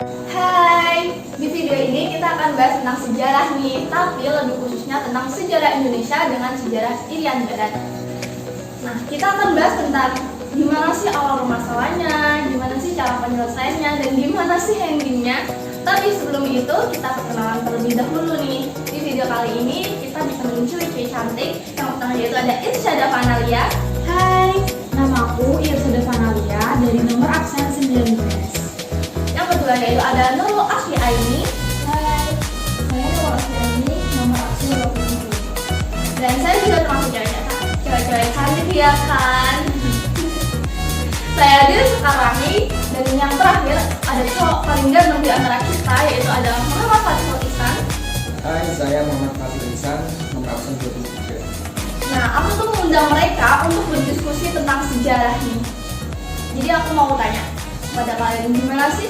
Hai, di video ini kita akan bahas tentang sejarah nih, tapi lebih khususnya tentang sejarah Indonesia dengan sejarah Irian Barat. Nah, kita akan bahas tentang gimana sih awal masalahnya, gimana sih cara penyelesaiannya, dan gimana sih endingnya. Tapi sebelum itu, kita perkenalan terlebih dahulu nih. Di video kali ini, kita bisa menyusul cewek cantik. Yang pertama yaitu ada Irsyada Fanalia. Hai, nama aku Irsyada Fanalia dari nomor absen 19. Yang kedua yaitu ada Nurul Asfi Aini. Hai, saya Nurul Asfi Aini, nomor absen 27. Dan saya juga termasuk cewek-cewek cantik ya kan. Saya Adil Sekarwangi. Dan yang terakhir ada cowok paling ganteng di antara kita, yaitu ada Muhammad Fatul Ihsan. Hai, saya Muhammad Fatul Ihsan, nomor absen 23. Nah, aku tuh mengundang mereka untuk berdiskusi tentang sejarah ini. Jadi aku mau tanya pada kalian, gimana sih?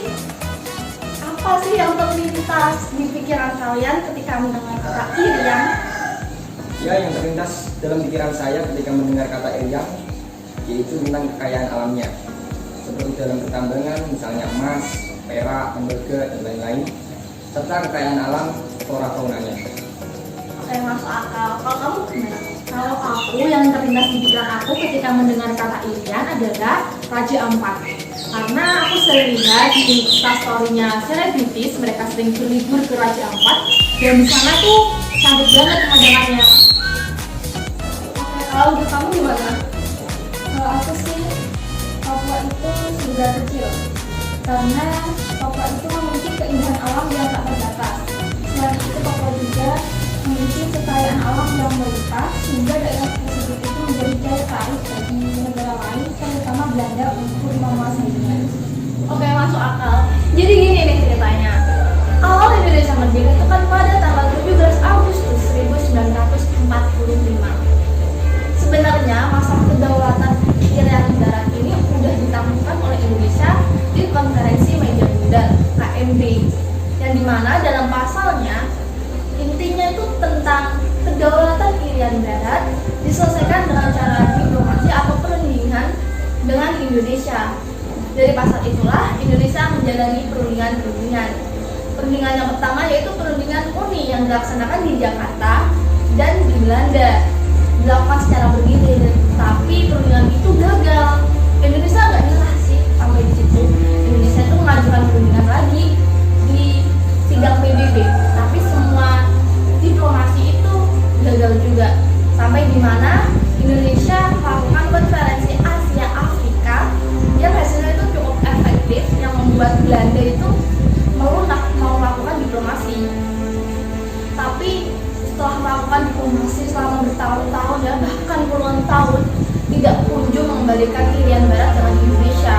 Apa sih yang terlintas di pikiran kalian ketika mendengar kata Irian? Ya, yang terlintas dalam pikiran saya ketika mendengar kata Irian yaitu tentang kekayaan alamnya, seperti dalam pertambangan, misalnya emas, perak, tembaga, dan lain-lain, serta kekayaan alam flora faunanya. Oke, masuk akal. Kalau kamu gimana? Kalau aku, yang terlintas di pikiran aku ketika mendengar kata Irian adalah Raja Ampat. Karena aku sering lihat di instastorynya selebritis, mereka sering berlibur ke Raja Ampat, dan di sana tuh cantik banget pemandangannya. Oke, kalau untuk kamu gimana? Kalau aku sih, Papua itu surga kecil. Karena Papua itu memiliki keindahan alam yang tak terbatas. Selain itu, Papua juga memiliki kekayaan alam yang melimpah, sehingga daerah tersebut itu menjadi daya tarik bagi negara lain, terutama Belanda, untuk menguasainya. Oke, masuk akal. Jadi gini nih ceritanya. Awal Indonesia merdeka itu kan pada tanggal 17 Agustus 1945. Sebenarnya masa kedaulatan Irian Barat ini sudah ditaklukkan oleh Indonesia di Konferensi Meja Bundar KMB, yang dimana dalam pasalnya intinya itu tentang kedaulatan Irian Barat diselesaikan dengan cara diplomasi atau perundingan dengan Indonesia. Dari pasal itulah Indonesia menjalani perundingan. Perundingan yang pertama yaitu perundingan UNI yang dilaksanakan di Jakarta dan di Belanda, dilakukan secara bergilir, tapi perundingan itu gagal. Indonesia nggak nyerah sih sampai di situ. Indonesia itu mengajukan perundingan lagi di sidang PBB, tapi semua diplomasi itu gagal juga. Sampai di mana Indonesia melakukan konferensi Asia Afrika yang hasilnya itu cukup efektif, yang membuat Belanda itu melunak mau melakukan diplomasi. Tapi setelah melakukan diplomasi selama bertahun-tahun ya, bahkan puluhan tahun, tidak kunjung mengembalikan Irian Barat dengan Indonesia.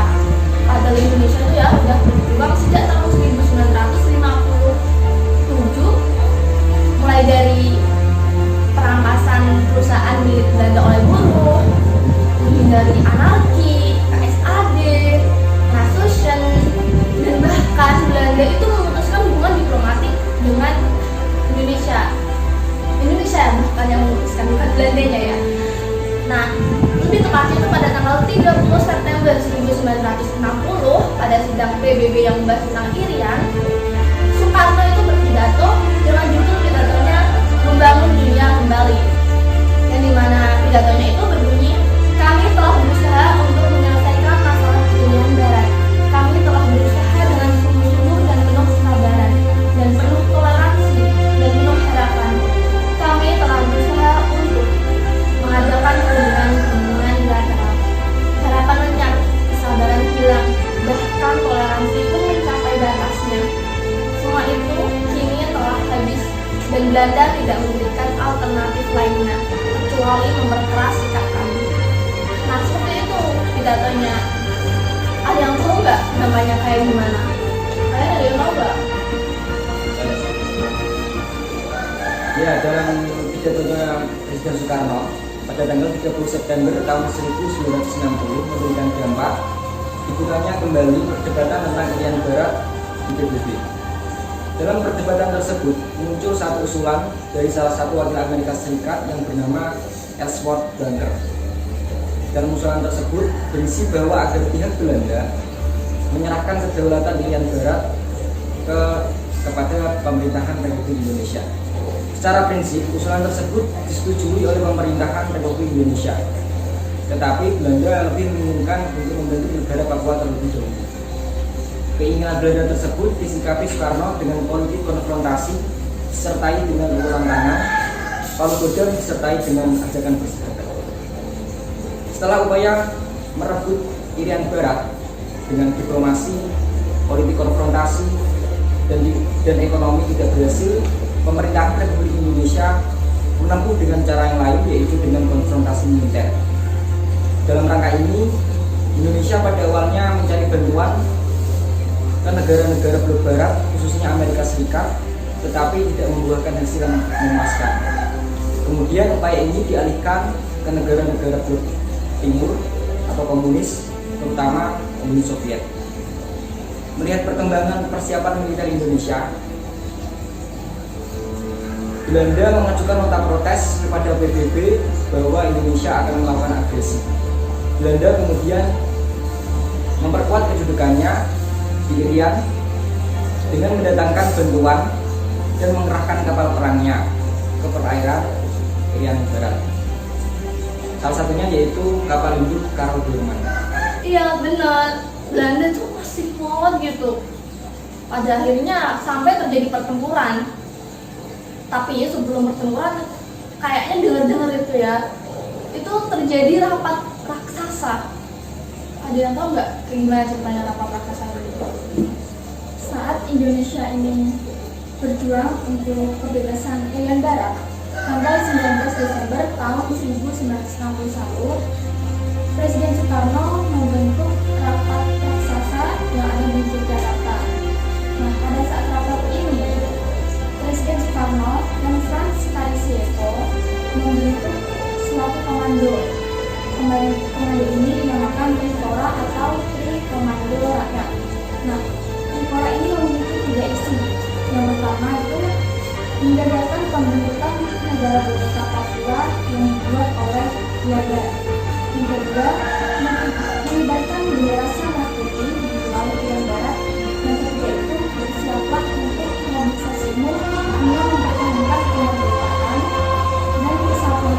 Padahal Indonesia itu ya sudah berjuang sejak tahun 1957, mulai dari perampasan perusahaan milik Belanda oleh buruh, menghindari anarki, KSAD, Nasution, dan bahkan Belanda itu memutuskan hubungan diplomatik dengan Indonesia bahkan yang memutuskan, bukan Belandanya ya. Nah, lebih tepatnya itu pada tanggal 30 September 1960 pada sidang PBB yang membahas tentang Irian, Soekarno itu berpidato dengan judul pidatonya Membangun Dunia Kembali, yang dimana pidatonya itu berbunyi, kami telah berusaha untuk menyelesaikan masalah Irian Barat. Kami telah berusaha dengan sungguh-sungguh dan penuh kesabaran dan penuh toleransi dan penuh harapan. Kami telah berusaha untuk mengadakan hubungan bilateral. Harapan lenyap, kesabaran hilang, bahkan toleransi pun mencapai batasnya. Semua itu kini telah habis dan Belanda tidak memberikan alternatif lainnya kecuali memperkeras sikap kami. Nah, seperti itu pidatonya. Ada yang tahu nggak namanya kayak gimana? Kalian ada yang tahu nggak? Ya, dalam pidatonya Presiden Soekarno pada tanggal 30 September tahun 1960 memberikan dampak dibukanya kembali perdebatan tentang Irian Barat di PBB. Dalam perdebatan tersebut muncul satu usulan dari salah satu wakil Amerika Serikat yang bernama Ellsworth Bunker. Dalam usulan tersebut berisi bahwa agar pihak Belanda menyerahkan kedaulatan Irian Barat pemerintahan Republik Indonesia. Secara prinsip, usulan tersebut disetujui oleh pemerintahan Republik Indonesia. Tetapi Belanda lebih menginginkan untuk membentuk negara Papua terlebih dahulu. Keinginan Belanda tersebut disikapi Soekarno dengan politik konfrontasi disertai dengan ulang tangan, Palu Gada disertai dengan ajakan bersahabat. Setelah upaya merebut Irian Barat dengan diplomasi, politik konfrontasi, dan ekonomi tidak berhasil, pemerintah Republik Indonesia menempuh dengan cara yang lain, yaitu dengan konfrontasi militer. Dalam rangka ini, Indonesia pada awalnya mencari bantuan ke negara-negara blok barat, khususnya Amerika Serikat, tetapi tidak membuahkan hasil yang memuaskan. Kemudian upaya ini dialihkan ke negara-negara blok timur atau komunis, terutama Uni Soviet. Melihat perkembangan persiapan militer Indonesia, Belanda mengajukan nota protes kepada PBB bahwa Indonesia akan melakukan agresi. Belanda kemudian memperkuat kedudukannya di Irian dengan mendatangkan bantuan dan mengerahkan kapal perangnya ke perairan Irian Barat. Salah satunya yaitu kapal induk Karl Bormann. Iya benar, Belanda tuh masih kuat gitu. Pada akhirnya sampai terjadi pertempuran. Tapi sebelum pertempuran, kayaknya dengar-dengar itu ya, itu terjadi rapat raksasa. Ada yang tahu nggak gimana ceritanya rapat raksasa itu? Saat Indonesia ini berjuang untuk kebebasan Irian Barat, tanggal 19 Desember tahun 1961, Presiden Soekarno membentuk rapat raksasa yang ada di Jakarta. Nah, pada saat rapat ini, Presiden Soekarno dan Frans Karisiepo membentuk suatu komando. Komando ini dinamakan Trikora atau Tri Komando Rakyat. Nah, Trikora ini memiliki 3 isi. Yang pertama itu menggagalkan pembentukan negara Berdeka Papua yang dibuat oleh Belanda. Yang kedua, melibatkan bendera merah putih di laut Irian Barat. Yang ketiga itu bersiaplah untuk mobilisasimu dengan mempertahankan kemerdekaan dan kesatuan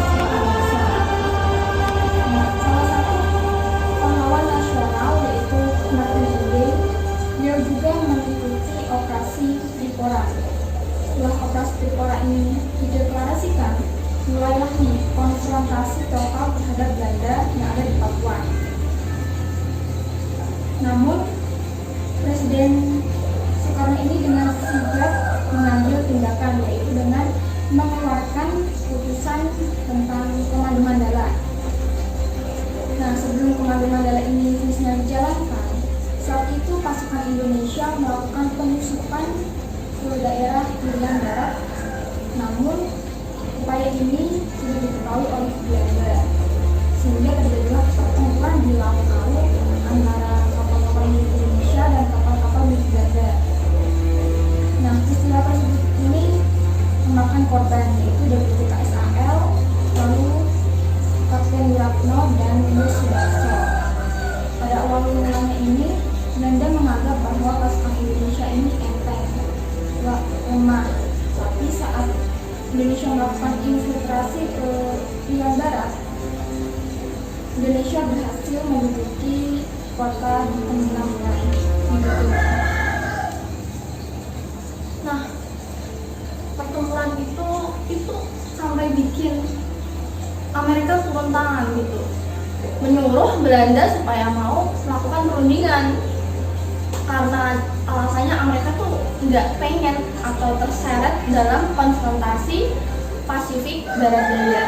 serta bangsa. Nah, salah satu pahlawan nasional yaitu Martin Ide, beliau juga mengikuti operasi Trikora. Setelah operasi Trikora ini dideklarasikan, mulailah nih konfrontasi total terhadap Belanda yang ada di Papua. Namun Presiden Soekarno ini dengan sigap mengambil tindakan, yaitu dengan mengeluarkan putusan tentang Komando Mandala. Nah, sebelum Komando Mandala ini fungsinya dijalankan, saat itu pasukan Indonesia melakukan penyusupan ke daerah Irian Barat. Namun upaya ini sudah diketahui oleh Belanda, sehingga terjadilah pertempuran di laut antara kapal-kapal milik Indonesia dan kapal-kapal milik Belanda. Nah, peristiwa tersebut ini memakan korban, yaitu Deputi KSAL, lalu Kapten Wiratno dan Mus Sudarso. Pada awal mulanya ini, Belanda menganggap bahwa pasukan Indonesia ini enteng, lemah. Tapi saat Indonesia melakukan infiltrasi ke Irian Barat, Indonesia berhasil menduduki kota di Penanggungan. Nah, pertempuran itu sampai bikin Amerika turun tangan gitu, menyuruh Belanda supaya mau melakukan perundingan karena alasannya Amerika tuh nggak pengen atau terseret dalam konfrontasi Pasifik Barat Daya.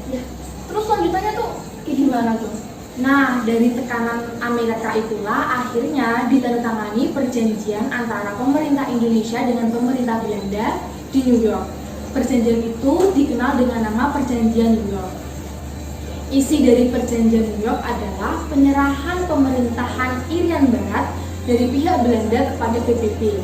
Ya, terus lanjutannya tuh kayak gimana tuh? Nah, dari tekanan Amerika itulah akhirnya ditandatangani perjanjian antara pemerintah Indonesia dengan pemerintah Belanda di New York. Perjanjian itu dikenal dengan nama Perjanjian New York. Isi dari Perjanjian New York adalah penyerahan pemerintahan Irian Barat dari pihak Belanda kepada PBB.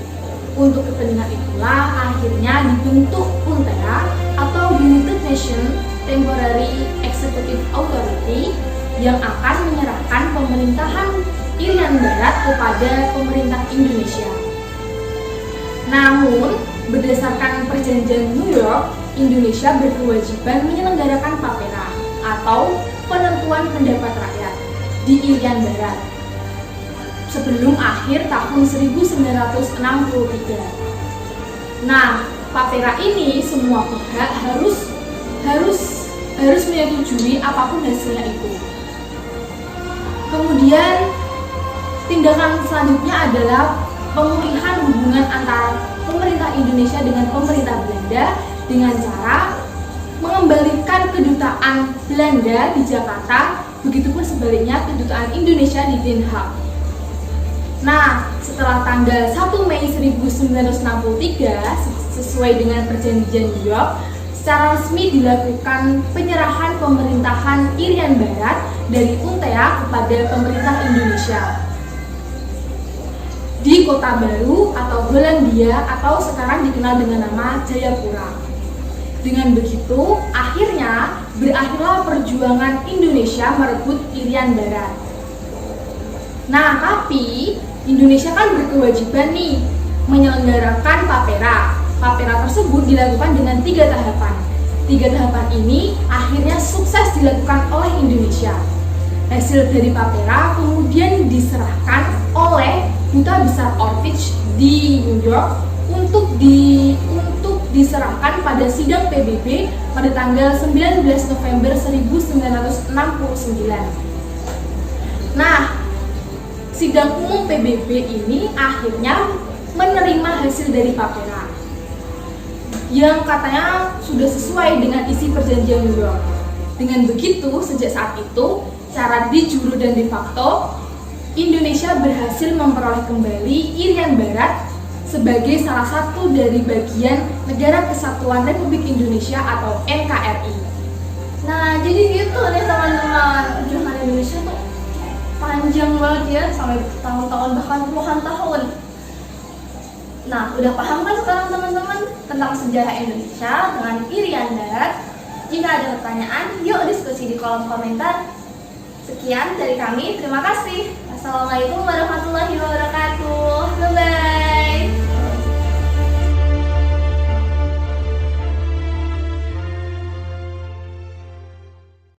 Untuk kepentingan itulah akhirnya dibentuk UNTEA atau United Nations Temporary Executive Authority yang akan menyerahkan pemerintahan Irian Barat kepada pemerintah Indonesia. Namun, berdasarkan perjanjian New York, Indonesia berkewajiban menyelenggarakan PAPERA atau penentuan pendapat rakyat di Irian Barat sebelum akhir tahun 1963. Nah, PAPERA ini semua pihak harus menyetujui apapun hasilnya itu. Kemudian tindakan selanjutnya adalah pemulihan hubungan antara pemerintah Indonesia dengan pemerintah Belanda dengan cara mengembalikan kedutaan Belanda di Jakarta, begitupun sebaliknya kedutaan Indonesia di Den Haag. Nah, setelah tanggal 1 Mei 1963 sesuai dengan perjanjian New York, secara resmi dilakukan penyerahan pemerintahan Irian Barat dari UNTEA kepada pemerintah Indonesia di Kota Baru atau Hollandia atau sekarang dikenal dengan nama Jayapura. Dengan begitu, akhirnya berakhirlah perjuangan Indonesia merebut Irian Barat. Nah, tapi Indonesia kan berkewajiban nih menyelenggarakan PAPERA. PAPERA tersebut dilakukan dengan 3 tahapan. 3 tahapan ini akhirnya sukses dilakukan oleh Indonesia. Hasil dari PAPERA kemudian diserahkan oleh Duta Besar Ortiz di New York untuk diserahkan pada sidang PBB pada tanggal 19 November 1969. Nah, sidang umum PBB ini akhirnya menerima hasil dari PAPERA yang katanya sudah sesuai dengan isi perjanjian New York. Dengan begitu, sejak saat itu, secara de jure dan de facto, Indonesia berhasil memperoleh kembali Irian Barat sebagai salah satu dari bagian Negara Kesatuan Republik Indonesia atau NKRI. Nah, jadi gitu deh teman-teman, perjuangan Indonesia tuh panjang banget ya, sampai tahun-tahun bahkan puluhan tahun. Nah, udah paham kan sekarang teman-teman tentang sejarah Indonesia dengan Irian Barat? Jika ada pertanyaan, yuk diskusi di kolom komentar. Sekian dari kami, terima kasih. Assalamualaikum warahmatullahi wabarakatuh.